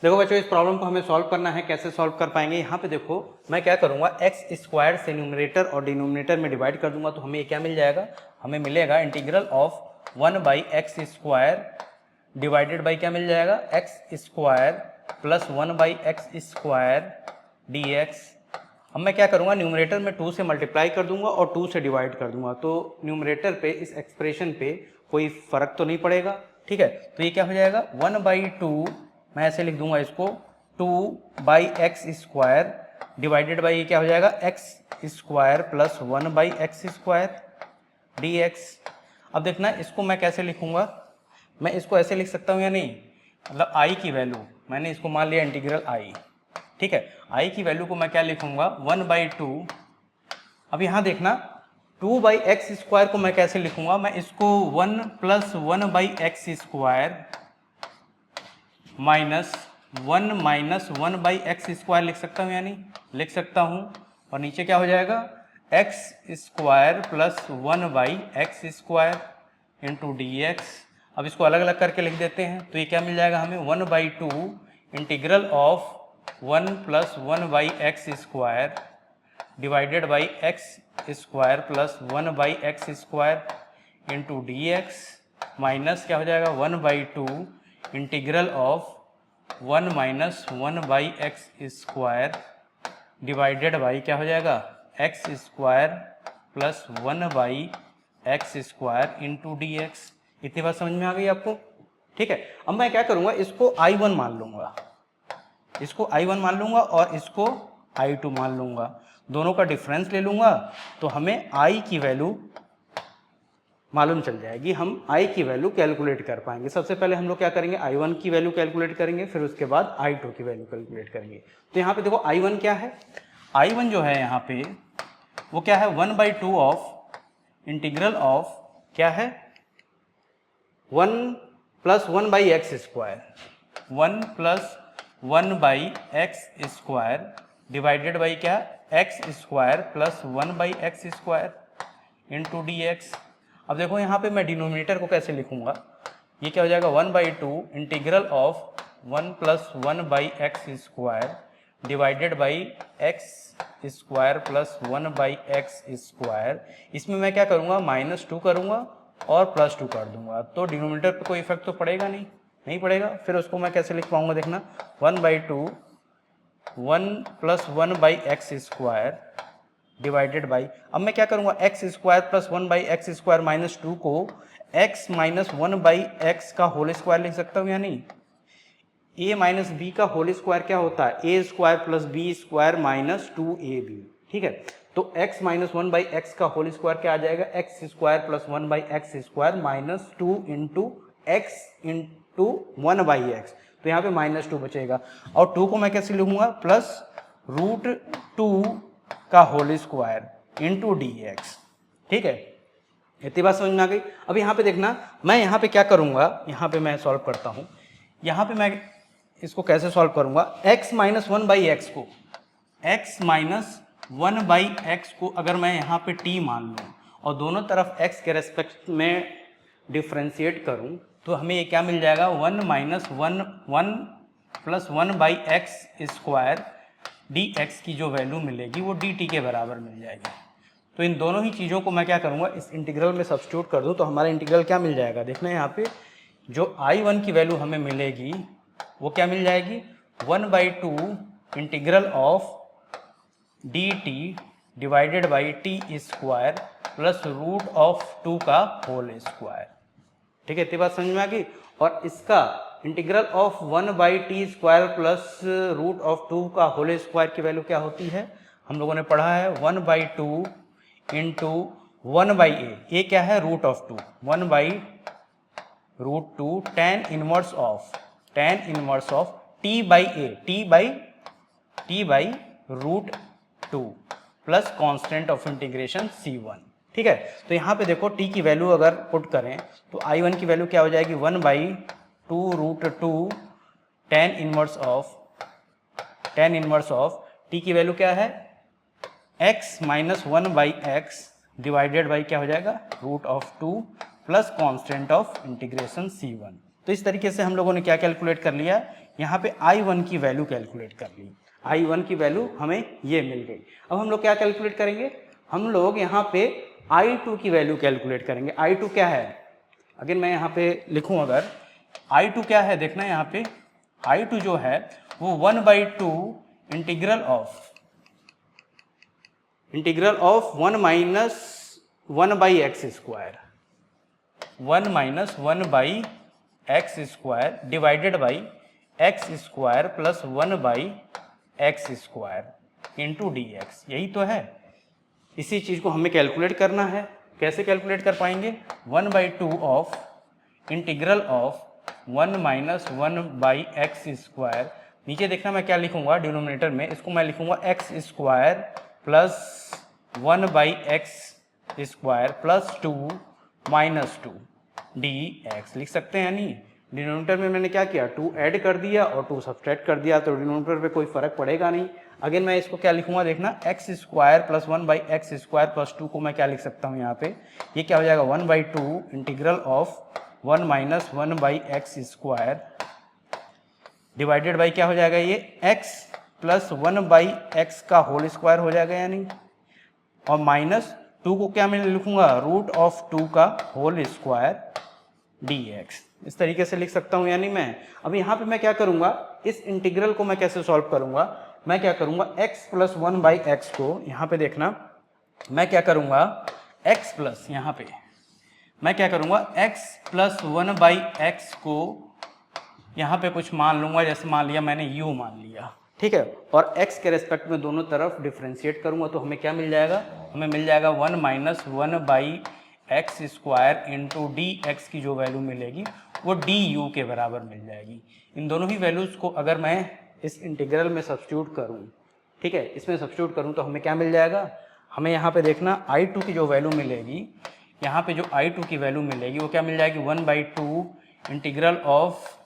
देखो बच्चों, इस प्रॉब्लम को हमें सॉल्व करना है। कैसे सॉल्व कर पाएंगे? यहाँ पे देखो, मैं क्या करूँगा, एक्स स्क्वायर से न्यूमरेटर और डिनोमिनेटर में डिवाइड कर दूंगा, तो हमें क्या मिल जाएगा, हमें मिलेगा integral of 1/x square divided by क्या मिल जाएगा, x square plus 1/x square dx। अब मैं क्या करूँगा, न्यूमरेटर में 2 से मल्टीप्लाई कर दूंगा और 2 से डिवाइड कर दूंगा, तो न्यूमरेटर पे इस एक्सप्रेशन पे कोई फर्क तो नहीं पड़ेगा। ठीक है, तो ये क्या हो जाएगा, 1/2, मैं ऐसे लिख दूंगा इसको, 2/x स्क्वायर डिवाइडेड बाई ये क्या हो जाएगा, x square plus 1/x square dx। अब देखना इसको मैं कैसे लिखूंगा, मैं इसको ऐसे लिख सकता हूँ या नहीं, मतलब i की वैल्यू मैंने इसको मान लिया इंटीग्रल i। ठीक है, i की वैल्यू को मैं क्या लिखूंगा, 1/2। अब यहाँ देखना 2/x स्क्वायर को मैं कैसे लिखूंगा, मैं इसको 1 + 1/x square minus 1 - 1/x square लिख सकता हूँ या नहीं, लिख सकता हूँ। और नीचे क्या हो जाएगा, x square plus 1/x square into dx। अब इसको अलग अलग करके लिख देते हैं, तो ये क्या मिल जाएगा हमें, 1/2 integral of 1 + 1/x square divided by x square plus 1/x square into dx minus क्या हो जाएगा, 1/2 integral of 1 - 1/x square divided by क्या हो जाएगा, x square plus 1/x square into dx। इतनी बात समझ में आ गई आपको? ठीक है, अब मैं क्या करूँगा, इसको I1 मान लूँगा, इसको I1 मान लूँगा और इसको I2 मान लूँगा, दोनों का डिफरेंस ले लूँगा, तो हमें I की वैल्यू मालूम चल जाएगी, हम I की वैल्यू कैलकुलेट कर पाएंगे। सबसे पहले हम लोग क्या करेंगे, I1 की वैल्यू कैलकुलेट करेंगे, फिर उसके बाद I2 की वैल्यू कैलकुलेट करेंगे। तो यहाँ पे देखो I1 क्या है, I1 जो है यहाँ पे वो क्या है, 1/2 ऑफ इंटीग्रल ऑफ क्या है, 1 + 1/x square, 1 + 1/x square divided by क्या, x square plus 1/x square into dx। अब देखो यहाँ पे मैं डिनोमिनेटर को कैसे लिखूंगा, ये क्या हो जाएगा, 1/2 integral of 1 + 1/x square divided by x square plus 1/x square. इसमें मैं क्या करूँगा, -2 करूँगा और +2 कर दूंगा, तो डिनोमिनेटर पे कोई इफेक्ट तो पड़ेगा नहीं, नहीं पड़ेगा। फिर उसको मैं कैसे लिख पाऊंगा, देखना 1/2 1 + 1/x स्क्वायर डिवाइडेड बाई, अब मैं क्या करूंगा, x square plus 1/x square -2 को x - 1/x का होल स्क्वायर लिख सकता हूँ या नहीं। a - b का होल स्क्वायर क्या होता है, a square plus b square -2ab। ठीक है, तो x - 1/x का होल स्क्वायर क्या आ जाएगा, x square plus 1/x square -2 into x into 1/x, तो यहाँ पे -2 बचेगा। और 2 को मैं कैसे लिखूंगा, +√2 का होल स्क्वायर इंटू dx। ठीक है, इतनी बात समझ में आ गई। अब यहाँ पे देखना, मैं यहाँ पे क्या करूँगा, यहाँ पे मैं सॉल्व करता हूँ, यहाँ पे मैं इसको कैसे सॉल्व करूँगा, x - 1/x को, x - 1/x को अगर मैं यहाँ पे t मान लूँ और दोनों तरफ x के रेस्पेक्ट में डिफ्रेंशिएट करूँ, तो हमें ये क्या मिल जाएगा, 1 - 1 + 1/x स्क्वायर dx की जो वैल्यू मिलेगी वो dt के बराबर मिल जाएगी। तो इन दोनों ही चीज़ों को मैं क्या करूँगा, इस इंटीग्रल में सब्स्टिट्यूट कर दूँ, तो हमारा इंटीग्रल क्या मिल जाएगा, देखना यहाँ पे जो I1 की वैल्यू हमें मिलेगी वो क्या मिल जाएगी, 1/2 integral of dt divided by t square plus √2 का होल स्क्वायर। ठीक है, इतनी बात समझ में आ गई। और इसका integral of 1/t square plus √2 का होल स्क्वायर की वैल्यू क्या होती है, हम लोगों ने पढ़ा है 1/2 इंटू 1/a, ये क्या है, √2, 1/√2 tan inverse of t/a, t/√2 plus constant of integration c1। ठीक है, तो यहाँ पे देखो t की वैल्यू अगर पुट करें तो I1 की वैल्यू क्या हो जाएगी, 1/2√2 tan इनवर्स ऑफ t की वैल्यू क्या है, x - 1/x डिवाइडेड बाई क्या हो जाएगा, √2 plus constant of integration c1। तो इस तरीके से हम लोगों ने क्या कैलकुलेट कर लिया, यहाँ पे I1 की वैल्यू कैलकुलेट कर ली। I1 की वैल्यू हमें ये मिल गई। अब हम लोग क्या कैलकुलेट करेंगे, हम लोग यहाँ पे I2 की वैल्यू कैलकुलेट करेंगे। I2 क्या है, अगर मैं यहाँ पे लिखूँ, अगर I2 क्या है देखना, यहाँ पे I2 जो है वो 1/2 integral of 1 minus 1/x², 1 minus 1/x² divided by x² plus 1/x² into dx, यही तो है। इसी चीज़ को हमें कैलकुलेट करना है। कैसे कैलकुलेट कर पाएंगे, 1/2 of integral of 1 minus 1/x², नीचे देखना मैं क्या लिखूंगा डिनोमिनेटर में, इसको मैं लिखूंगा x² plus 1/x² plus 2 minus 2 dx लिख सकते हैं या नहीं। डिनोमिनेटर में मैंने क्या किया, 2 ऐड कर दिया और 2 सब्सट्रैक्ट कर दिया, तो डिनोमिनेटर पे कोई फर्क पड़ेगा नहीं। अगर मैं इसको क्या लिखूंगा देखना, x² प्लस 1/x² प्लस 2 को मैं क्या लिख सकता हूँ यहाँ पे, ये क्या हो जाएगा 1/2 integral of 1 minus 1/x² divided by क्या हो जाएगा, ये x प्लस 1/x का होल स्क्वायर हो जाएगा या नहीं, और माइनस 2 को क्या मैं लिखूंगा, रूट ऑफ 2 का होल स्क्वायर dx। इस तरीके से लिख सकता हूं यानी मैं। अब यहाँ पे मैं क्या करूंगा, इस इंटीग्रल को मैं कैसे सॉल्व करूंगा, मैं क्या करूंगा x प्लस 1/x को, यहाँ पे देखना मैं क्या करूंगा, x प्लस, यहाँ पे मैं क्या करूंगा x प्लस 1/x को यहाँ पे कुछ मान लूंगा, जैसे मान लिया मैंने u मान लिया, ठीक है, और x के रेस्पेक्ट में दोनों तरफ डिफ्रेंशिएट करूंगा, तो हमें क्या मिल जाएगा, हमें मिल जाएगा 1 माइनस 1/x² इंटू dx की जो वैल्यू मिलेगी वो du के बराबर मिल जाएगी। इन दोनों ही वैल्यूज को अगर मैं इस इंटीग्रल में सब्स्टिट्यूट करूं, ठीक है, इसमें सब्स्टिट्यूट करूं तो हमें क्या मिल जाएगा, हमें यहाँ पे देखना I2 की जो वैल्यू मिलेगी, यहाँ पे जो I2 की वैल्यू मिलेगी वो क्या मिल जाएगी, 1/2 integral of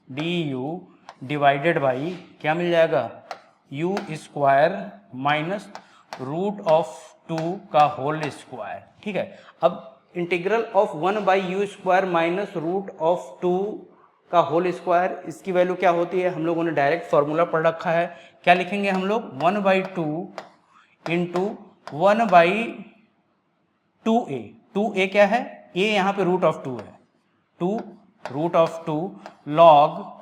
du divided by क्या मिल जाएगा, u² माइनस रूट ऑफ 2 का होल स्क्वायर, ठीक है। अब integral of 1/u² minus root of 2 का होल स्क्वायर, इसकी वैल्यू क्या होती है, हम लोगों ने डायरेक्ट फॉर्मूला पढ़ रखा है, क्या लिखेंगे हम लोग, 1/2 इंटू 1/2a, 2a क्या है, a यहाँ पे रूट ऑफ 2 है, 2 रूट ऑफ 2 लॉग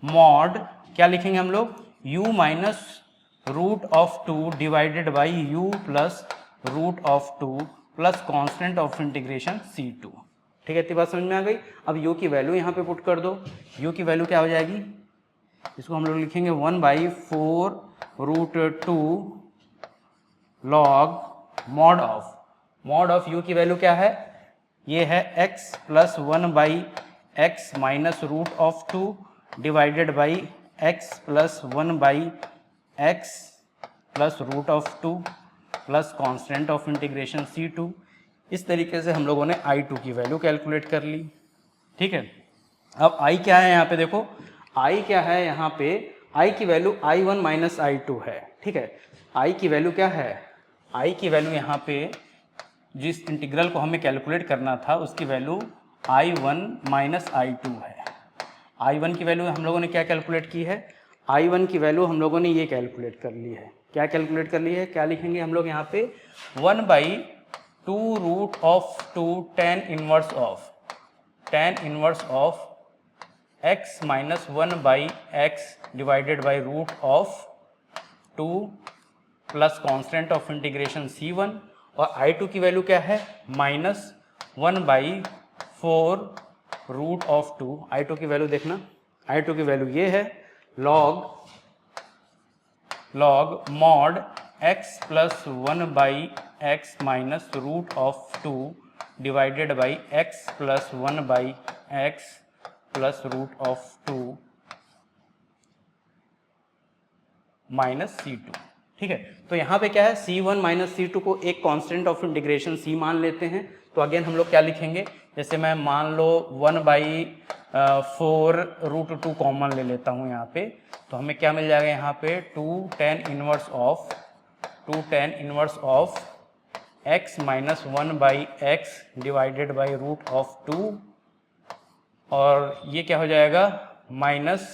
मॉड क्या लिखेंगे हम लोग, u minus root of 2 divided by u plus root of 2 plus constant of integration c2, ठीक है, इतनी बात समझ में आ गई। अब u की वैल्यू यहाँ पे पुट कर दो, u की वैल्यू क्या हो जाएगी, इसको हम लोग लिखेंगे 1/4 root 2 log mod of u की वैल्यू क्या है, ये है x plus 1/x minus root of 2 divided by x plus 1/x plus root of 2 plus constant of integration c2। इस तरीके से हम लोगों ने I2 की वैल्यू कैलकुलेट कर ली, ठीक है। अब I क्या है यहाँ पे देखो, I क्या है यहाँ पे, I की वैल्यू I1 माइनस I2 है, ठीक है। I की वैल्यू क्या है, I की वैल्यू यहाँ पे जिस इंटीग्रल को हमें कैलकुलेट करना था उसकी वैल्यू I1 माइनस I2 है। I1 की वैल्यू हम लोगों ने क्या कैलकुलेट की है, I1 की वैल्यू हम लोगों ने ये कैलकुलेट कर ली है, क्या कैलकुलेट कर ली है, क्या लिखेंगे हम लोग यहाँ पे 1/2 root of 2 tan inverse of x minus 1/x divided by root of 2 plus constant of integration c1, और I2 की वैल्यू क्या है, माइनस 1/4 रूट ऑफ 2, I2 की वैल्यू देखना, I2 की वैल्यू ये है log mod x plus 1/x minus root of 2 divided by x plus 1/x plus root of 2 minus c2, ठीक है। तो यहाँ पे क्या है, c1 माइनस c2 को एक कांस्टेंट ऑफ इंटीग्रेशन c मान लेते हैं, तो अगेन हम लोग क्या लिखेंगे, जैसे मैं मान लो 1/4 रूट 2 कॉमन ले लेता हूँ यहाँ पे, तो हमें क्या मिल जाएगा यहाँ पे 2 tan inverse of x minus 1/x divided by root of 2 और ये क्या हो जाएगा minus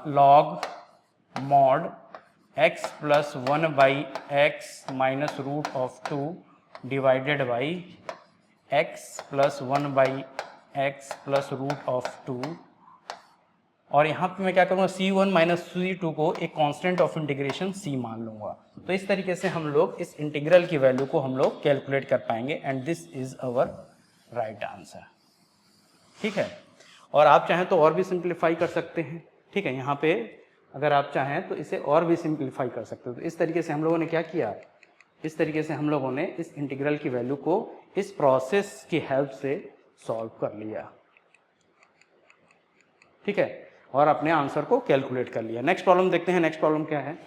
log mod x plus 1 by x minus root of 2 divided by x plus 1 by x plus root of 2, और यहाँ पे मैं क्या करूँगा c1 माइनस c2 को एक कांस्टेंट ऑफ इंटीग्रेशन c मान लूँगा। तो इस तरीके से हम लोग इस इंटीग्रल की वैल्यू को हम लोग कैलकुलेट कर पाएंगे and this is our right answer. ठीक है, और आप चाहें तो और भी सिंप्लीफाई कर सकते हैं। ठीक है, यहाँ पे अगर आप चाहें तो इसे और भी सिंप्लीफाई कर सकते हो। तो इस तरीके से हम लोगों ने क्या किया, इस तरीके से हम लोगों ने इस इंटीग्रल की वैल्यू को इस प्रोसेस की हेल्प से सॉल्व कर लिया। ठीक है, और अपने आंसर को कैलकुलेट कर लिया। नेक्स्ट प्रॉब्लम देखते हैं। नेक्स्ट प्रॉब्लम क्या है,